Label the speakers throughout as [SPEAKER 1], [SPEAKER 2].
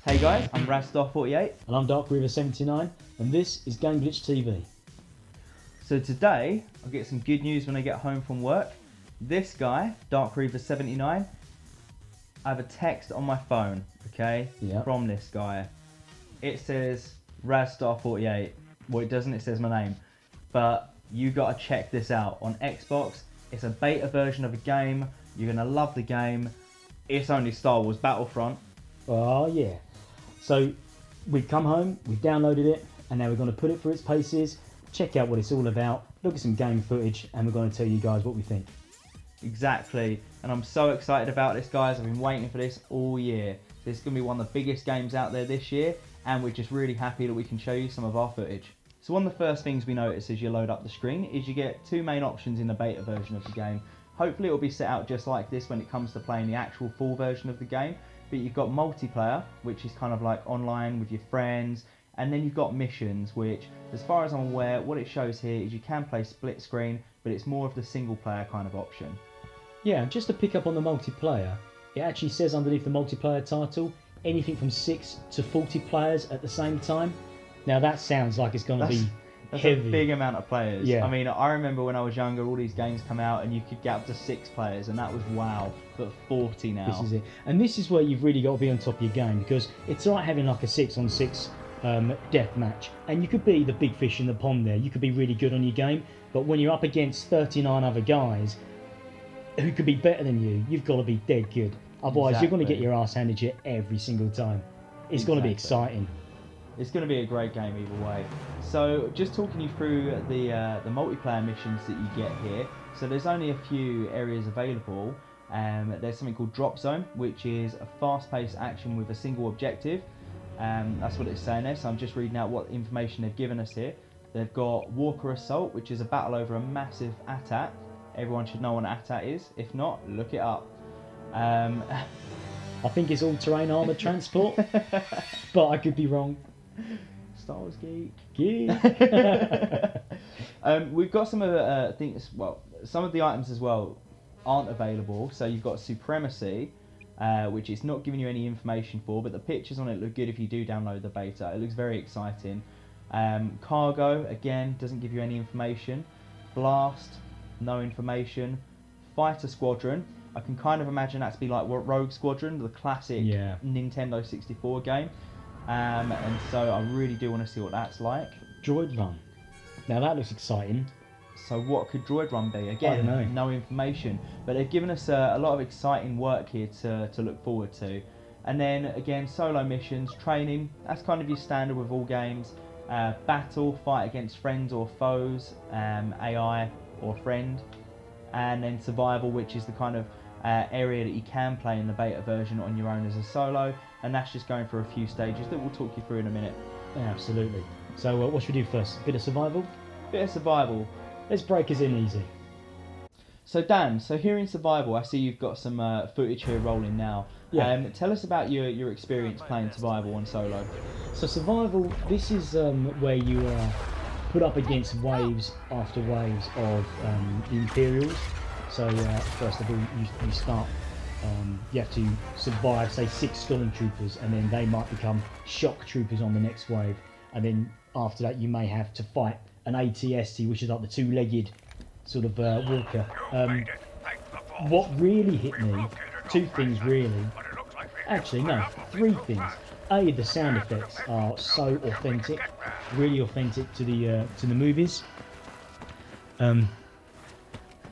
[SPEAKER 1] Hey guys, I'm Star48
[SPEAKER 2] and I'm Dark79, and this is GameGlitch TV.
[SPEAKER 1] So today, I'll get some good news when I get home from work. This guy, Dark79, I have a text on my phone, okay, from this guy. It says Star48. Well, it doesn't, it says my name. But you gotta check this out on Xbox. It's a beta version of a game. You're gonna love the game. It's only Star Wars Battlefront.
[SPEAKER 2] Oh yeah. So we've come home, we've downloaded it, and now we're going to put it through its paces, check out what it's all about, look at some game footage, and we're going to tell you guys what we think.
[SPEAKER 1] Exactly, and I'm so excited about this, guys. I've been waiting for this all year. This is going to be one of the biggest games out there this year, and we're just really happy that we can show you some of our footage. So one of the first things we notice as you load up the screen is you get two main options in the beta version of the game. Hopefully it will be set out just like this when it comes to playing the actual full version of the game. But you've got multiplayer, which is kind of like online with your friends, and then you've got missions, which, as far as I'm aware, what it shows here is you can play split screen, but it's more of the single player kind of option.
[SPEAKER 2] Yeah, just to pick up on the multiplayer, it actually says underneath the multiplayer title, anything from 6 to 40 players at the same time. Now that sounds like it's going to be
[SPEAKER 1] That's
[SPEAKER 2] heavy.
[SPEAKER 1] a big amount of players.
[SPEAKER 2] Yeah.
[SPEAKER 1] I mean, I remember when I was younger, all these games come out and you could get up to 6 players, and that was wow. But 40 now.
[SPEAKER 2] This is it. And this is where you've really got to be on top of your game, because it's like having like a 6-on-6 death match. And you could be the big fish in the pond there. You could be really good on your game, but when you're up against 39 other guys who could be better than you, you've got to be dead good. Otherwise, You're going to get your ass handed to you every single time. It's going to be exciting.
[SPEAKER 1] It's going to be a great game either way. So just talking you through the multiplayer missions that you get here. So there's only a few areas available. There's something called Drop Zone, which is a fast-paced action with a single objective. That's what it's saying there. So I'm just reading out what information they've given us here. They've got Walker Assault, which is a battle over a massive AT-AT. Everyone should know what an AT-AT is. If not, look it up.
[SPEAKER 2] I think it's all-terrain armoured transport, but I could be wrong.
[SPEAKER 1] Star Wars geek. We've got some of the things. Well, some of the items as well aren't available. So you've got Supremacy, which is not giving you any information for, but the pictures on it look good if you do download the beta. It looks very exciting. Cargo, again, doesn't give you any information. Blast, no information. Fighter Squadron, I can kind of imagine that to be like Rogue Squadron, the classic Nintendo 64 game. And so I really do want to see what that's like.
[SPEAKER 2] Droid Run. Now that looks exciting.
[SPEAKER 1] So what could Droid Run be? Again,
[SPEAKER 2] I don't know.
[SPEAKER 1] No information. But they've given us a lot of exciting work here to look forward to. And then again, solo missions, training. That's kind of your standard with all games. Battle, fight against friends or foes, AI or friend. And then survival, which is the kind of area that you can play in the beta version on your own as a solo, and that's just going for a few stages that we'll talk you through in a minute.
[SPEAKER 2] Yeah, absolutely. So what should we do first? A bit of survival?
[SPEAKER 1] Bit of survival.
[SPEAKER 2] Let's break us in easy.
[SPEAKER 1] So Dan, so here in survival, I see you've got some footage here rolling now.
[SPEAKER 2] Yeah.
[SPEAKER 1] Tell us about your experience playing survival on solo.
[SPEAKER 2] So survival, this is where you are put up against waves after waves of the Imperials. So first of all, you start, you have to survive, say, 6 stormtroopers, and then they might become shock troopers on the next wave. And then after that, you may have to fight an AT-ST, which is like the 2-legged sort of walker. What really hit me, 2 things really. Actually, no, 3 things. A, the sound effects are so authentic, really authentic to the movies.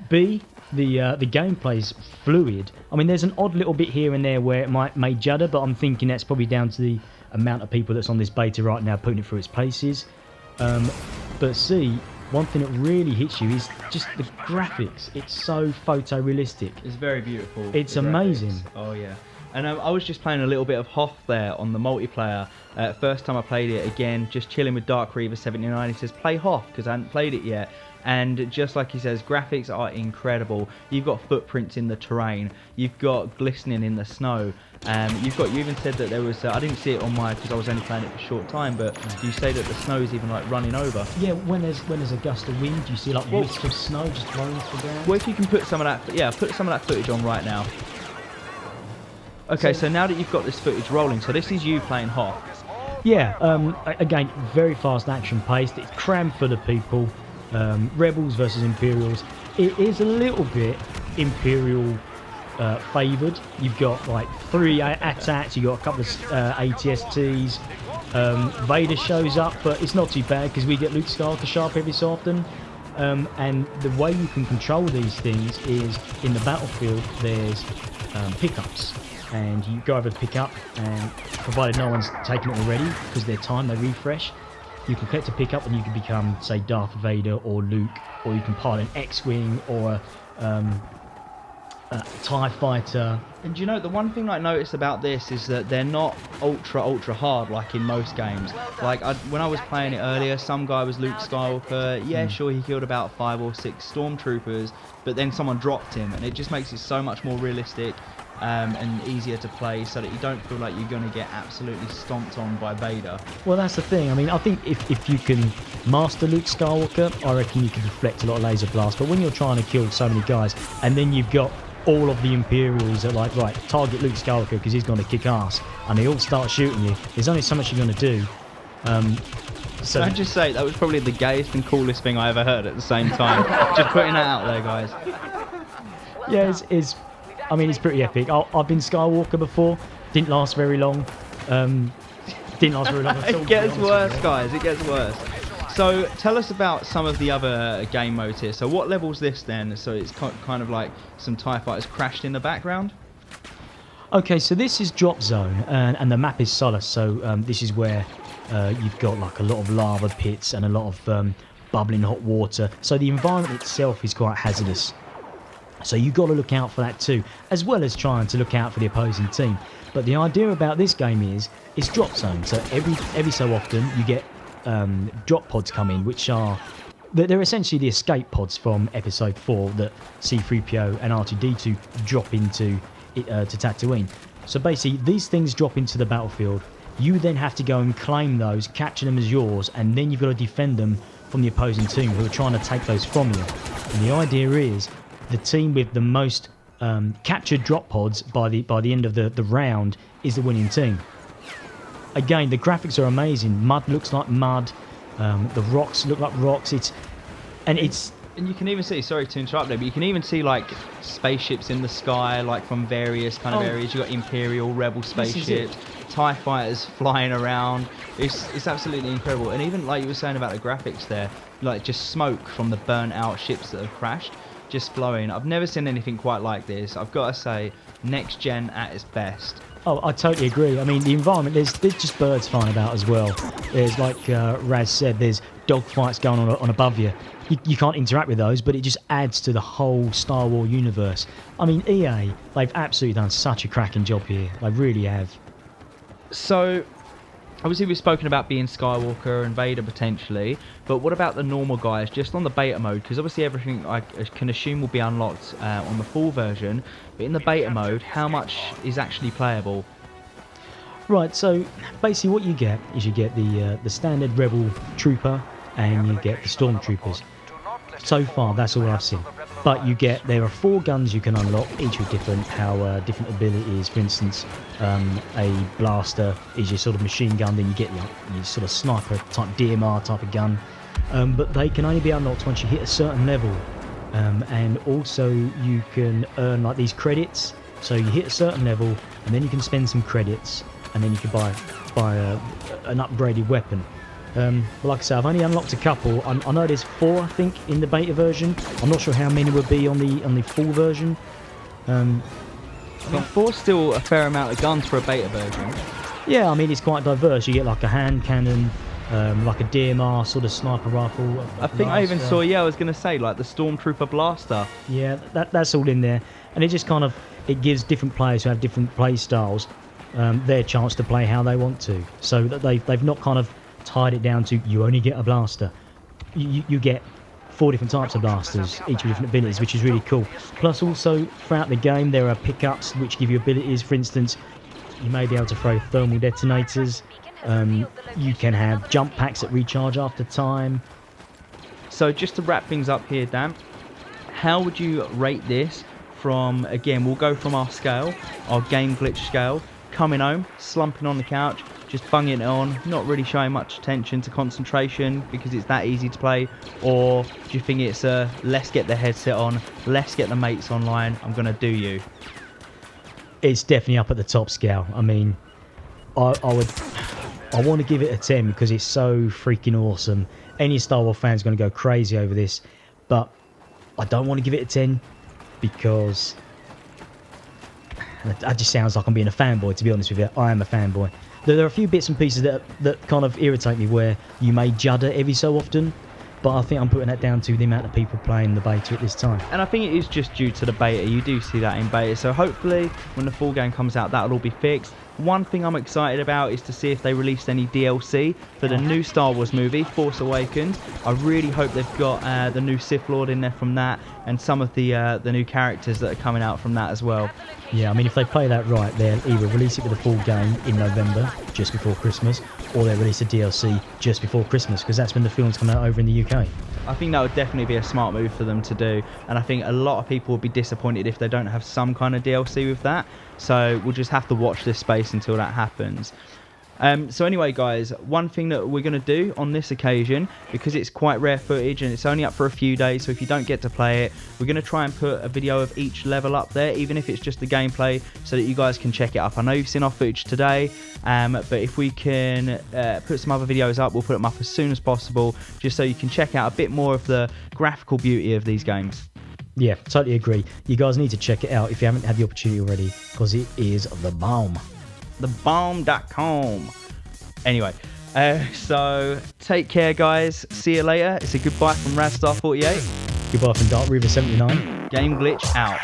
[SPEAKER 2] B, the gameplay's fluid. I mean, there's an odd little bit here and there where it may judder, but I'm thinking that's probably down to the amount of people that's on this beta right now putting it through its paces. But C, one thing that really hits you is just the graphics. It's so photorealistic.
[SPEAKER 1] It's very beautiful.
[SPEAKER 2] It's amazing.
[SPEAKER 1] Oh yeah. And I was just playing a little bit of Hoth there on the multiplayer. First time I played it, again, just chilling with Dark Reaver 79. He says, play Hoth, because I hadn't played it yet. And just like he says, graphics are incredible. You've got footprints in the terrain. You've got glistening in the snow. You even said that there was, I didn't see it on my, because I was only playing it for a short time, but you say that the snow is even like running over.
[SPEAKER 2] Yeah, when there's a gust of wind, you see like wisps of snow just blowing through the ground.
[SPEAKER 1] Well, if you can put some of that, put some of that footage on right now. Okay, so now that you've got this footage rolling, so this is you playing Hoth.
[SPEAKER 2] Yeah, again, very fast action paced. It's crammed full of people. Rebels versus Imperials. It is a little bit Imperial favoured. You've got like 3 attacks, you've got a couple of ATSTs. Vader shows up, but it's not too bad because we get Luke Skywalker sharp every so often. And the way you can control these things is in the battlefield there's pickups. And you go over to pick up, and provided no one's taken it already, because they're timed, they refresh, you can collect a pickup and you can become, say, Darth Vader or Luke, or you can pilot an X-Wing or a TIE fighter.
[SPEAKER 1] And you know, the one thing I noticed about this is that they're not ultra hard like in most games. Like, when I was playing it earlier, some guy was Luke Skywalker, yeah, sure, he killed about 5 or 6 stormtroopers, but then someone dropped him, and it just makes it so much more realistic. And easier to play, so that you don't feel like you're going to get absolutely stomped on by Vader.
[SPEAKER 2] Well, that's the thing. I mean, I think if you can master Luke Skywalker, I reckon you can deflect a lot of laser blasts. But when you're trying to kill so many guys, and then you've got all of the Imperials that are like, right, target Luke Skywalker because he's going to kick ass, and they all start shooting you, there's only so much you're going to do.
[SPEAKER 1] So I'd just say that was probably the gayest and coolest thing I ever heard at the same time. Just putting that out there, guys.
[SPEAKER 2] Yeah, I mean, it's pretty epic. I've been Skywalker before. Didn't last very long. Didn't last very long at all.
[SPEAKER 1] It gets worse, guys. It gets worse. So tell us about some of the other game modes here. So what level's this then? So it's kind of like some TIE fighters crashed in the background?
[SPEAKER 2] Okay, so this is Drop Zone, and the map is Solace. So this is where you've got like a lot of lava pits and a lot of bubbling hot water. So the environment itself is quite hazardous. So you've got to look out for that too, as well as trying to look out for the opposing team. But the idea about this game is it's drop zone. So every so often you get drop pods come in, which are they're essentially the escape pods from Episode 4 that C-3PO and R2-D2 drop into to Tatooine. So basically these things drop into the battlefield. You then have to go and claim those, capture them as yours, and then you've got to defend them from the opposing team who are trying to take those from you. And the idea is the team with the most captured drop pods by the end of the round is the winning team. Again, the graphics are amazing. Mud looks like mud. The rocks look like rocks. And you
[SPEAKER 1] can even see, sorry to interrupt there, but you can even see like spaceships in the sky, like from various kind of areas. You've got Imperial, Rebel spaceships, TIE fighters flying around. It's absolutely incredible. And even like you were saying about the graphics there, like just smoke from the burnt out ships that have crashed, just flowing. I've never seen anything quite like this. I've got to say, next gen at its best.
[SPEAKER 2] Oh, I totally agree. I mean, the environment, there's just birds flying about as well. There's, like Raz said, there's dogfights going on above you. You can't interact with those, but it just adds to the whole Star Wars universe. I mean, EA, they've absolutely done such a cracking job here. They really have.
[SPEAKER 1] So, obviously we've spoken about being Skywalker and Vader potentially, but what about the normal guys, just on the beta mode? Because obviously everything I can assume will be unlocked on the full version, but in the beta mode, how much is actually playable?
[SPEAKER 2] Right, so basically what you get is you get the standard Rebel Trooper and you get the Stormtroopers. So far, that's all I've seen. But there are 4 guns you can unlock, each with different abilities. For instance, a blaster is your sort of machine gun, then you get your sort of sniper type DMR type of gun. But they can only be unlocked once you hit a certain level. And also you can earn like these credits. So you hit a certain level and then you can spend some credits and then you can buy an upgraded weapon. But like I say, I've only unlocked a couple. I know there's 4, I think, in the beta version. I'm not sure how many would be on the full version.
[SPEAKER 1] I mean, 4's still a fair amount of guns for a beta version.
[SPEAKER 2] Yeah, I mean, it's quite diverse. You get like a hand cannon, like a DMR sort of sniper rifle.
[SPEAKER 1] I think I even saw, I was going to say, like the Stormtrooper blaster.
[SPEAKER 2] Yeah, that's all in there. And it just kind of, it gives different players who have different play styles their chance to play how they want to. So that they've not kind of tied it down to you only get a blaster. You get 4 different types of blasters, each with different abilities, which is really cool. Plus also throughout the game there are pickups which give you abilities. For instance, you may be able to throw thermal detonators. You can have jump packs that recharge after time.
[SPEAKER 1] So just to wrap things up here, Dan, how would you rate this from, again, we'll go from our scale, our GameGlitch scale, coming home, slumping on the couch, just bunging it on, not really showing much attention to concentration because it's that easy to play? Or do you think it's let's get the headset on, let's get the mates online, I'm gonna do you?
[SPEAKER 2] It's definitely up at the top scale. I mean, I want to give it a 10 because it's so freaking awesome. Any Star Wars fan's going to go crazy over this, but I don't want to give it a 10 because that just sounds like I'm being a fanboy, to be honest with you. I am a fanboy. There are a few bits and pieces that kind of irritate me where you may judder every so often, but I think I'm putting that down to the amount of people playing the beta at this time.
[SPEAKER 1] And I think it is just due to the beta. You do see that in beta, so hopefully when the full game comes out, that'll all be fixed. One thing I'm excited about is to see if they released any DLC for the new Star Wars movie, Force Awakens. I really hope they've got the new Sith Lord in there from that, and some of the new characters that are coming out from that as well.
[SPEAKER 2] Yeah, I mean, if they play that right, they'll either release it with a full game in November, just before Christmas, or they'll release a DLC just before Christmas, because that's when the films come out over in the UK.
[SPEAKER 1] I think that would definitely be a smart move for them to do, and I think a lot of people would be disappointed if they don't have some kind of DLC with that. So we'll just have to watch this space until that happens. So anyway, guys, one thing that we're going to do on this occasion, because it's quite rare footage and it's only up for a few days, so if you don't get to play it, we're going to try and put a video of each level up there, even if it's just the gameplay, so that you guys can check it up. I know you've seen our footage today, but if we can put some other videos up, we'll put them up as soon as possible, just so you can check out a bit more of the graphical beauty of these games.
[SPEAKER 2] Yeah, totally agree. You guys need to check it out if you haven't had the opportunity already, because it is the bomb.
[SPEAKER 1] Thebomb.com. Anyway, so take care, guys. See you later. It's a goodbye from Radstar48.
[SPEAKER 2] Goodbye from Dark River 79.
[SPEAKER 1] GameGlitch out.